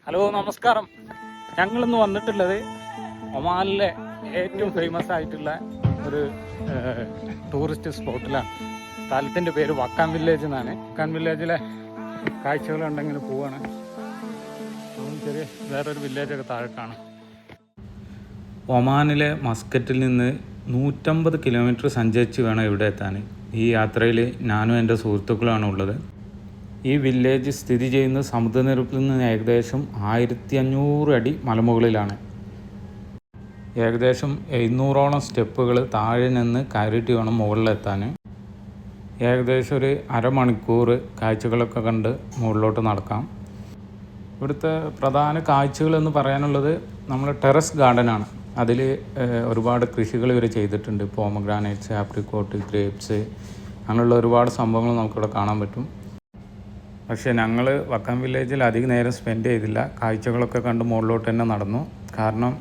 Hello നമസ്കാരം. ഞങ്ങളിന്ന് വന്നിട്ടുള്ളത് ഒമാനിലെ ഏറ്റവും ഫേമസ് ആയിട്ടുള്ള ഒരു ടൂറിസ്റ്റ് സ്പോട്ടിലാണ്. സ്ഥലത്തിൻ്റെ പേര് വക്കാൻ വില്ലേജ് എന്നാണ്. വക്കാൻ വില്ലേജിലെ കാഴ്ചകളുണ്ടെങ്കിൽ പോവാണ്. ചെറിയ വേറൊരു വില്ലേജൊക്കെ താഴെക്കാണ്. ഒമാനിലെ മസ്കറ്റിൽ നിന്ന് 150 കിലോമീറ്റർ സഞ്ചരിച്ച് വേണം ഇവിടെ എത്താൻ. ഈ യാത്രയിൽ ഞാനും എൻ്റെ സുഹൃത്തുക്കളുമാണ് ഉള്ളത്. ഈ വില്ലേജ് സ്ഥിതി ചെയ്യുന്ന സമുദ്രനിരപ്പിൽ നിന്ന് ഏകദേശം 1500 അടി മലമുകളിലാണ്. ഏകദേശം 700ഓളം സ്റ്റെപ്പുകൾ താഴെ നിന്ന് കയറിയിട്ട് വേണം മുകളിലെത്താൻ. ഏകദേശം ഒരു അരമണിക്കൂർ കാഴ്ചകളൊക്കെ കണ്ട് മുകളിലോട്ട് നടക്കാം. ഇവിടുത്തെ പ്രധാന കാഴ്ചകളെന്ന് പറയാനുള്ളത് നമ്മൾ ടെറസ് ഗാർഡനാണ്. അതിൽ ഒരുപാട് കൃഷികൾ ഇവർ ചെയ്തിട്ടുണ്ട്. പോമഗ്രാനൈറ്റ്സ്, ആപ്രിക്കോട്ട്, ഗ്രേപ്സ്, അങ്ങനെയുള്ള ഒരുപാട് സംഭവങ്ങൾ നമുക്കിവിടെ കാണാൻ പറ്റും. പക്ഷേ ഞങ്ങൾ വക്കാൻ വില്ലേജിൽ അധികം നേരം സ്പെൻഡ് ചെയ്തില്ല. കാഴ്ചകളൊക്കെ കണ്ട് മുകളിലോട്ട് തന്നെ നടന്നു. കാരണം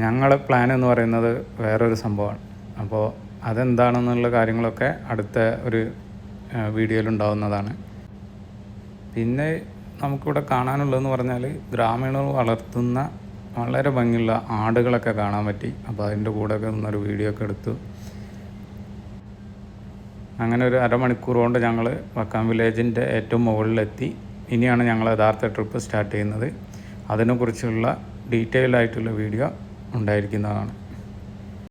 ഞങ്ങളുടെ പ്ലാൻ എന്ന് പറയുന്നത് വേറൊരു സംഭവമാണ്. അപ്പോൾ അതെന്താണെന്നുള്ള കാര്യങ്ങളൊക്കെ അടുത്ത ഒരു വീഡിയോയിലുണ്ടാവുന്നതാണ്. പിന്നെ നമുക്കിവിടെ കാണാനുള്ളതെന്ന് പറഞ്ഞാൽ ഗ്രാമീണർ വളർത്തുന്ന വളരെ ഭംഗിയുള്ള ആടുകളൊക്കെ കാണാൻ പറ്റി. അപ്പോൾ അതിൻ്റെ കൂടെയൊക്കെ നിന്നൊരു വീഡിയോ ഒക്കെ എടുത്തു. അങ്ങനെ ഒരു അരമണിക്കൂർ കൊണ്ട് ഞങ്ങൾ വക്കാൻ വില്ലേജിൻ്റെ ഏറ്റവും മുകളിലെത്തി. ഇനിയാണ് ഞങ്ങൾ യഥാർത്ഥ ട്രിപ്പ് സ്റ്റാർട്ട് ചെയ്യുന്നത്. അതിനെക്കുറിച്ചുള്ള ഡീറ്റെയിൽ ആയിട്ടുള്ള വീഡിയോ ഉണ്ടായിരിക്കുന്നതാണ്.